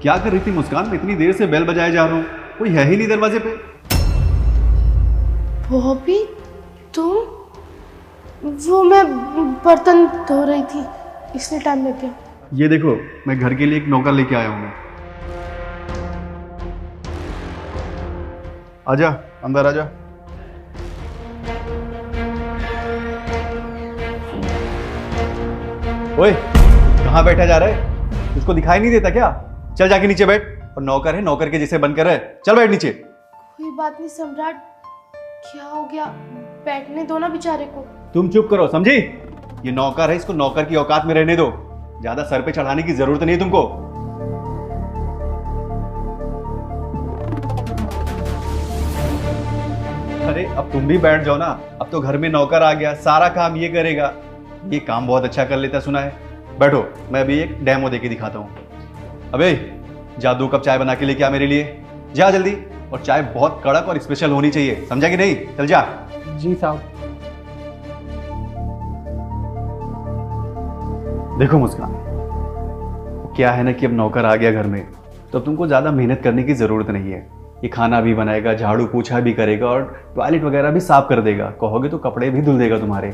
क्या कर रही थी मुस्कान? मैं इतनी देर से बेल बजाए जा रहा हूँ, कोई है ही नहीं दरवाजे पे। बॉबी तुम? वो मैं बर्तन धो रही थी इसलिए टाइम लग गया। ये देखो, मैं घर के लिए एक नौकर लेके आया हूँ मैं। आजा, अंदर आजा। ओए, कहाँ बैठा जा रहा है? तुझको दिखाई नहीं देता क्या? चल जाके नीचे बैठ। और नौकर है, नौकर के जैसे बनकर रहे। चल बैठ नीचे। कोई बात नहीं सम्राट, क्या हो गया? बैठने दो ना बेचारे को। तुम चुप करो, समझी? ये नौकर है, इसको नौकर की औकात में रहने दो। ज्यादा सर पे चढ़ाने की जरूरत नहीं है तुमको। अरे अब तुम भी बैठ जाओ ना, अब तो घर में नौकर आ गया, सारा काम ये करेगा। ये काम बहुत अच्छा कर लेता सुना है। बैठो, मैं अभी एक डेमो देके दिखाता हूँ। अबे जा 2 कप चाय बना के लेके आ मेरे लिए, जा जल्दी। और चाय बहुत कड़क और स्पेशल होनी चाहिए, समझा कि नहीं? चल जा। जी साहब। देखो मुस्कान, क्या है ना कि अब नौकर आ गया घर में, तो अब तुमको ज़्यादा मेहनत करने की ज़रूरत नहीं है। ये खाना भी बनाएगा, झाड़ू पोछा भी करेगा और टॉयलेट वगैरह भी साफ कर देगा। कहोगे तो कपड़े भी धुल देगा तुम्हारे,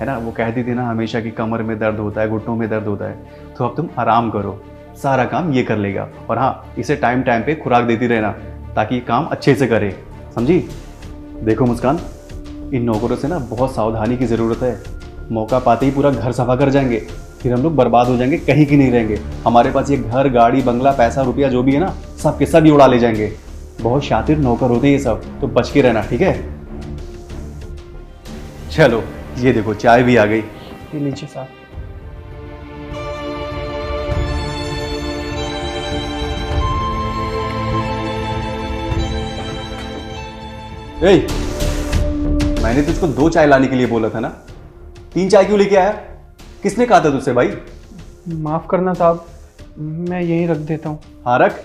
है ना? वो कहती थी ना हमेशा कि कमर में दर्द होता है, घुटनों में दर्द होता है। तो अब तुम आराम करो, सारा काम ये कर लेगा। और हाँ, इसे टाइम टाइम पे खुराक देती रहना ताकि ये काम अच्छे से करे, समझी? देखो मुस्कान, इन नौकरों से ना बहुत सावधानी की ज़रूरत है। मौका पाते ही पूरा घर सफा कर जाएंगे, फिर हम लोग बर्बाद हो जाएंगे, कहीं की नहीं रहेंगे। हमारे पास ये घर, गाड़ी, बंगला, पैसा, रुपया जो भी है ना, सब के सब ही उड़ा ले जाएंगे। बहुत शातिर नौकर होते हैं ये सब, तो बच के रहना, ठीक है? चलो, ये देखो चाय भी आ गई। ये लीजिए साहब। ए, मैंने तुझको 2 चाय लाने के लिए बोला था ना, 3 चाय क्यों लेके आया? किसने कहा था तुझसे भाई? माफ़ करना साहब, मैं यहीं रख देता हूँ। हाँ रख,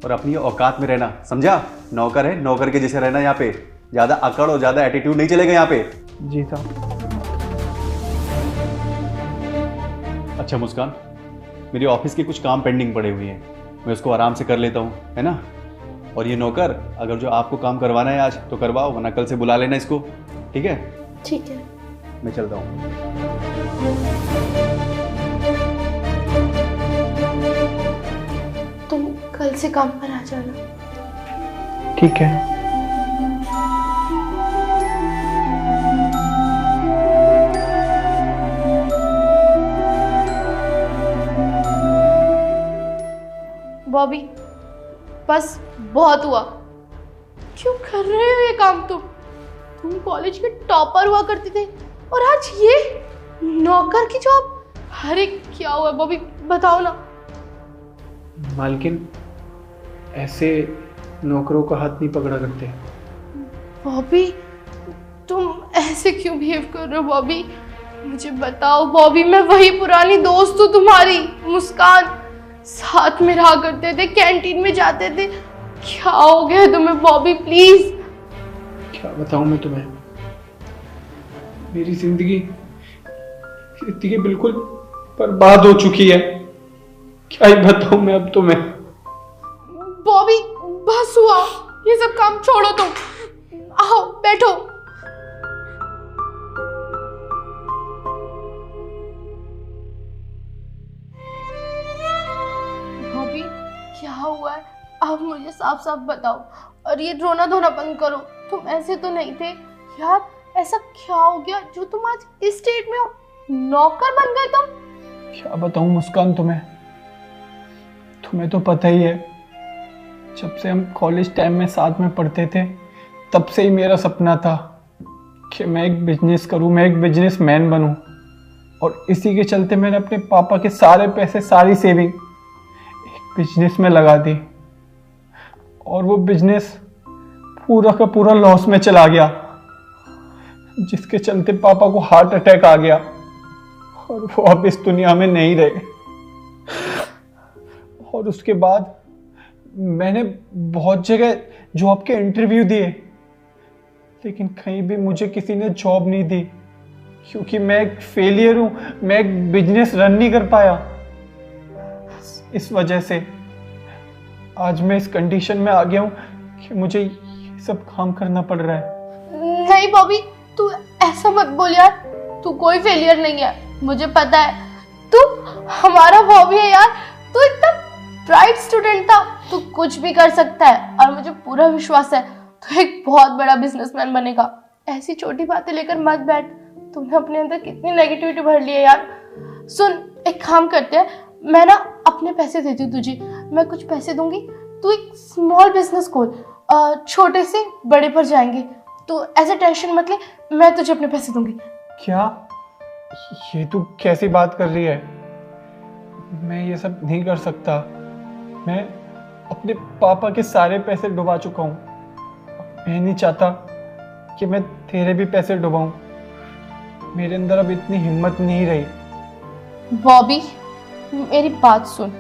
और अपनी औकात में रहना, समझा? नौकर है, नौकर के जैसे रहना यहाँ पे। ज़्यादा अकड़ और ज़्यादा एटीट्यूड नहीं चलेगा यहाँ पे। जी साहब। अच्छा मुस्कान, मेरे ऑफिस के कुछ काम पेंडिंग पड़े हुए हैं, मैं उसको आराम से कर लेता हूँ, है ना? और ये नौकर, अगर जो आपको काम करवाना है आज तो करवाओ, वरना कल से बुला लेना इसको, ठीक है? ठीक है। मैं चलता हूँ। तुम कल से काम पर आ जाना। ठीक है। बॉबी बस बहुत हुआ। क्यों कर रहे हो ये काम? तुम कॉलेज के टॉपर हुआ करते थे और आज ये नौकर की जॉब। अरे क्या हुआ बॉबी, बताओ ना। मालकिन, ऐसे नौकरों का हाथ नहीं पकड़ा करते। बॉबी तुम ऐसे क्यों बिहेव कर रहे हो बॉबी? मुझे बताओ बॉबी, मैं वही पुरानी दोस्त हूँ तुम्हारी, मुस्कान। साथ में रहा करते थे, कैंटीन में जाते थे। क्या हो गया तुम्हें बॉबी? प्लीज। क्या बताऊं मैं तुम्हें, मेरी जिंदगी बिल्कुल बर्बाद हो चुकी है। क्या ही बताऊं मैं अब तुम्हें। बॉबी बस हुआ, ये सब काम छोड़ो तुम। आओ बैठो। बॉबी क्या हुआ है? अब मुझे साफ साफ बताओ, और ये रोना धोना बंद करो। तुम ऐसे तो नहीं थे यार, ऐसा क्या हो गया जो तुम आज इस स्टेट में हो? नौकर बन गए तुम? क्या बताऊं मुस्कान तुम्हें तो पता ही है, जब से हम कॉलेज टाइम में साथ में पढ़ते थे तब से ही मेरा सपना था कि मैं एक बिजनेस करूं, मैं एक बिजनेसमैन बनूं। और इसी के चलते मैंने अपने पापा के सारे पैसे, सारी सेविंग एक बिजनेस में लगा दी। और वो बिजनेस पूरा का पूरा लॉस में चला गया, जिसके चलते पापा को हार्ट अटैक आ गया और वो अब इस दुनिया में नहीं रहे। और उसके बाद मैंने बहुत जगह जॉब के इंटरव्यू दिए, लेकिन कहीं भी मुझे किसी ने जॉब नहीं दी, क्योंकि मैं एक फेलियर हूं, मैं एक बिजनेस रन नहीं कर पाया। इस वजह से आज मैं इस कंडीशन में आ गया हूँ कि मुझे ये सब काम करना पड़ रहा है। नहीं बॉबी, तू ऐसा मत बोल यार, तू कोई फेलियर नहीं है, मुझे पता है। तू हमारा बॉबी है यार, तू इतना ब्राइट स्टूडेंट था, तू कुछ भी कर सकता है और मुझे पूरा विश्वास है तू एक बहुत बड़ा बिजनेसमैन बनेगा। ऐसी छोटी बातें लेकर मत बैठ, तुमने अपने अंदर कितनी नेगेटिविटी भर ली है यार। सुन, एक काम करते हैं, मैं ना अपने पैसे देती हूँ तुझे, मैं कुछ पैसे दूंगी, तू एक स्मॉल बिजनेस खोल, छोटे से बड़े पर जाएंगे, तो ऐसे टेंशन मत ले, मैं तुझे अपने पैसे दूंगी। क्या ये तू कैसी बात कर रही है? मैं ये सब नहीं कर सकता। मैं अपने पापा के सारे पैसे डुबा चुका हूँ। मैं नहीं चाहता कि मैं तेरे भी पैसे डुबाऊं। मेरे अंदर अब इतनी हिम्मत नहीं रही। बॉबी, मेरी बात सुन,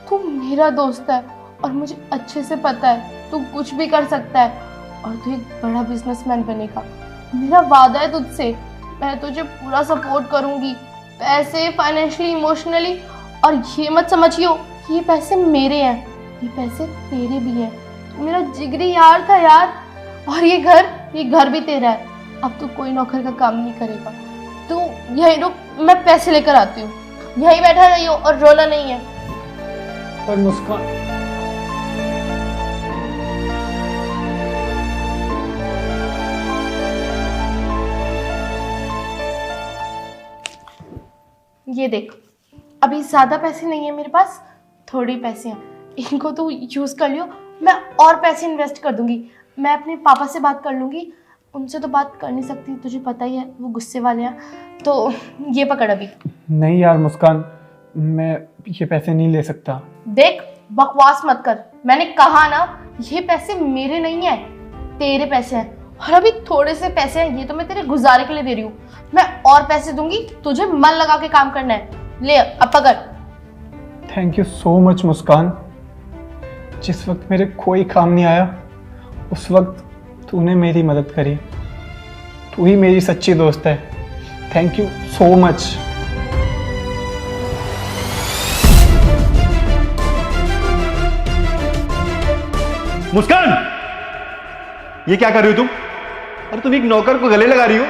तू मेरा दोस्त है और मुझे अच्छे से पता है तू कुछ भी कर सकता है और तू एक बड़ा बिजनेसमैन बनेगा। मेरा वादा है तुझसे, मैं तुझे पूरा सपोर्ट करूंगी, पैसे, फाइनेंशियली, इमोशनली। और ये मत समझियो कि ये पैसे मेरे हैं, ये पैसे तेरे भी हैं। तू मेरा जिगरी यार था यार, और ये घर भी तेरा है। अब तू कोई नौकर का काम नहीं करेगा, तू यहीं रुक, मैं पैसे लेकर आती हूँ। यहीं बैठा रहियो और रोना नहीं है। पर मुस्कान, ये देख, अभी ज्यादा पैसे नहीं है मेरे पास, थोड़ी पैसे हैं, इनको तू यूज कर लियो, मैं और पैसे इन्वेस्ट कर दूंगी। मैं अपने पापा से बात कर लूंगी, उनसे तो बात कर नहीं सकती, तुझे पता ही है वो गुस्से वाले हैं। तो ये पकड़ अभी। नहीं यार मुस्कान, मैं ये पैसे नहीं ले सकता। देख, बकवास मत कर, मैंने कहा ना ये पैसे मेरे नहीं है, तेरे पैसे हैं। और अभी थोड़े से पैसे हैं, ये तो मैं तेरे गुजारे के लिए दे रही हूँ, मैं और पैसे दूंगी, तुझे मन लगा के काम करना है। ले अब पकड़। थैंक यू सो मच मुस्कान। जिस वक्त मेरे कोई काम नहीं आया उस वक्त तूने मेरी मदद करी। तू ही मेरी सच्ची दोस्त है। Thank you so much. Muskaan, ये क्या कर रही हो तुम? अरे तुम एक नौकर को गले लगा रही हो,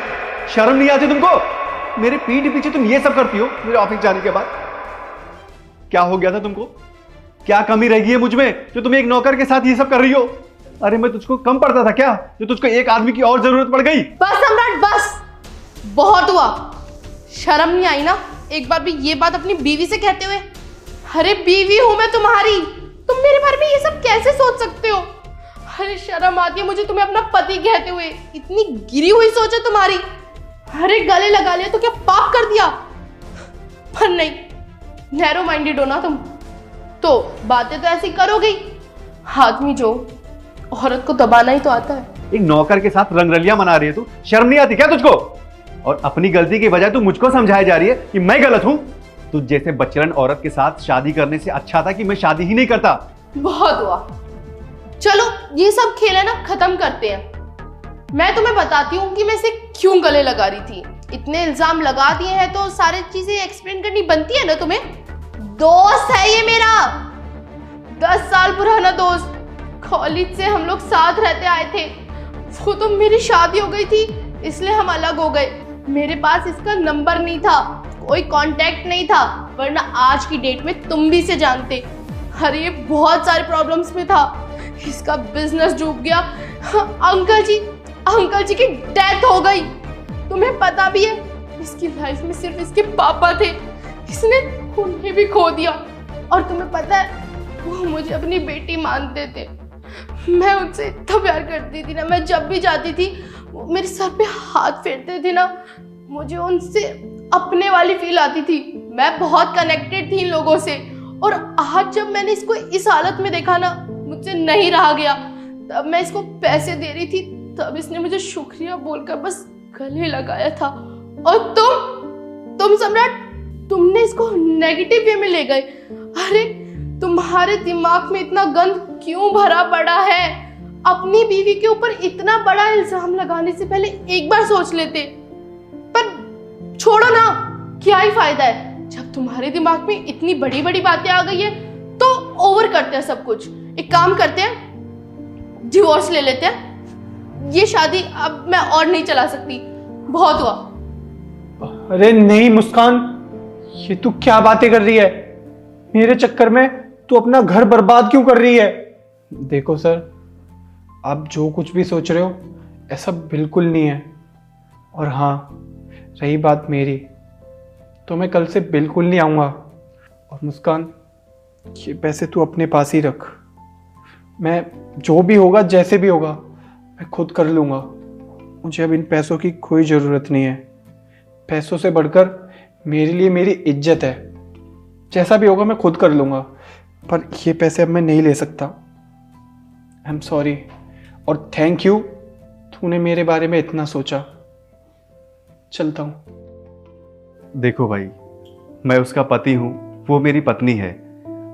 शर्म नहीं आती तुमको? मेरे पीठ पीछे तुम ये सब करती हो मेरे ऑफिस जाने के बाद। क्या हो गया था तुमको? क्या कमी रह गई है मुझ में जो तुम एक नौकर के साथ ये सब कर रही हो? अरे मैं तुझको कम पड़ता था क्या जो तुझको एक आदमी की और जरूरत पड़ गई? बस सम्राट, बस, बहुत हुआ। शर्म नहीं आई ना एक बार भी ये बात अपनी बीवी से कहते हुए? अरे बीवी हूं मैं तुम्हारी, तुम मेरे बारे में ये सब कैसे सोच सकते हो? अरे शर्म आती है मुझे तुम्हें अपना पति कहते हुए, इतनी गिरी हुई सोच है तुम्हारी। अरे गले लगा लिया तो क्या पाप कर दिया? पर नहीं, नैरो माइंडेड हो ना तुम, तो बातें तो ऐसी करोगे ही। आदमी जो औरत को दबाना ही तो आता है। एक नौकर के साथ रंगरलियां मना रही है तू, शर्म नहीं आती क्या तुझको? और अपनी गलती की बजाय तू मुझको समझाई जा रही है कि मैं गलत हूं। तुझ जैसे बच्चलन औरत के साथ शादी करने से अच्छा था कि मैं शादी ही नहीं करता। बहुत हुआ, चलो ये सब खेल है ना खत्म करते हैं। मैं तुम्हें बताती हूँ कि मैं इसे क्यों गले लगा रही थी। इतने इल्जाम लगा दिए हैं तो सारी चीजें एक्सप्लेन करनी बनती है ना तुम्हें। दोस्त है ये मेरा, 10 साल पुराना दोस्त, कॉलेज से हम लोग साथ रहते आए थे। वो तो मेरी शादी हो गई थी इसलिए हम अलग हो गए। मेरे पास इसका नंबर नहीं था, कोई कांटेक्ट नहीं था, वरना आज की डेट में तुम भी इसे जानते। अरे ये बहुत सारे प्रॉब्लम्स में था, इसका बिजनेस डूब गया। अंकल जी की डेथ हो गई। तुम्हें पता भी है इसकी लाइफ में सिर्फ इसके पापा थे, इसने उन्हें भी खो दिया। और तुम्हें पता है वो मुझे अपनी बेटी मानते थे। मैं उनसे इतना प्यार करती थी ना, मैं जब भी जाती थी वो मेरे सर पे हाथ फेरते थे ना, मुझे उनसे अपने वाली फील आती थी। मैं बहुत कनेक्टेड थी इन लोगों से। और आज जब मैंने इसको इस हालत में देखा ना, मुझसे नहीं रहा गया। तब मैं इसको पैसे दे रही थी, तब इसने मुझे शुक्रिया बोलकर बस गले लगाया था। और तुम सम्राट, तुमने इसको नेगेटिव वे में ले गए। अरे तुम्हारे दिमाग में इतना गंद क्यों भरा पड़ा है? अपनी बीवी के ऊपर इतना बड़ा इल्जाम लगाने से पहले एक बार सोच लेते। पर छोड़ो ना, क्या ही फायदा है जब तुम्हारे दिमाग में इतनी बड़ी बड़ी बातें आ गई है। तो ओवर करते हैं सब कुछ। एक काम करते हैं, डिवोर्स ले लेते हैं। ये शादी अब मैं और नहीं चला सकती, बहुत हुआ। अरे नहीं मुस्कान, ये तू क्या बातें कर रही है? मेरे चक्कर में तू अपना घर बर्बाद क्यों कर रही है? देखो सर, आप जो कुछ भी सोच रहे हो ऐसा बिल्कुल नहीं है। और हाँ, रही बात मेरी, तो मैं कल से बिल्कुल नहीं आऊँगा। और मुस्कान, ये पैसे तू अपने पास ही रख। मैं जो भी होगा, जैसे भी होगा, मैं खुद कर लूँगा। मुझे अब इन पैसों की कोई ज़रूरत नहीं है। पैसों से बढ़कर मेरे लिए मेरी इज्जत है। जैसा भी होगा मैं खुद कर लूँगा, पर ये पैसे अब मैं नहीं ले सकता। आई एम सॉरी, और थैंक यू, तूने मेरे बारे में इतना सोचा। चलता हूँ। देखो भाई, मैं उसका पति हूँ, वो मेरी पत्नी है।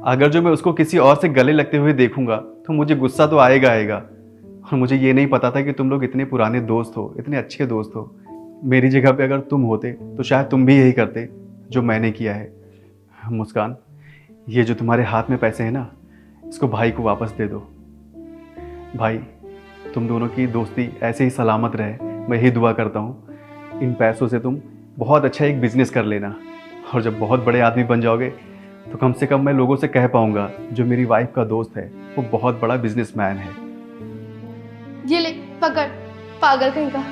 अगर जो मैं उसको किसी और से गले लगते हुए देखूंगा तो मुझे गुस्सा तो आएगा आएगा। और मुझे ये नहीं पता था कि तुम लोग इतने पुराने दोस्त हो, इतने अच्छे दोस्त हो। मेरी जगह पे अगर तुम होते तो शायद तुम भी यही करते जो मैंने किया है। मुस्कान, ये जो तुम्हारे हाथ में पैसे हैं ना, इसको भाई को वापस दे दो। भाई, तुम दोनों की दोस्ती ऐसे ही सलामत रहे, मैं यही दुआ करता हूँ। इन पैसों से तुम बहुत अच्छा एक बिजनेस कर लेना, और जब बहुत बड़े आदमी बन जाओगे तो कम से कम मैं लोगों से कह पाऊंगा जो मेरी वाइफ का दोस्त है वो बहुत बड़ा बिजनेसमैन है। ये ले, पकड़, पागल कहीं का।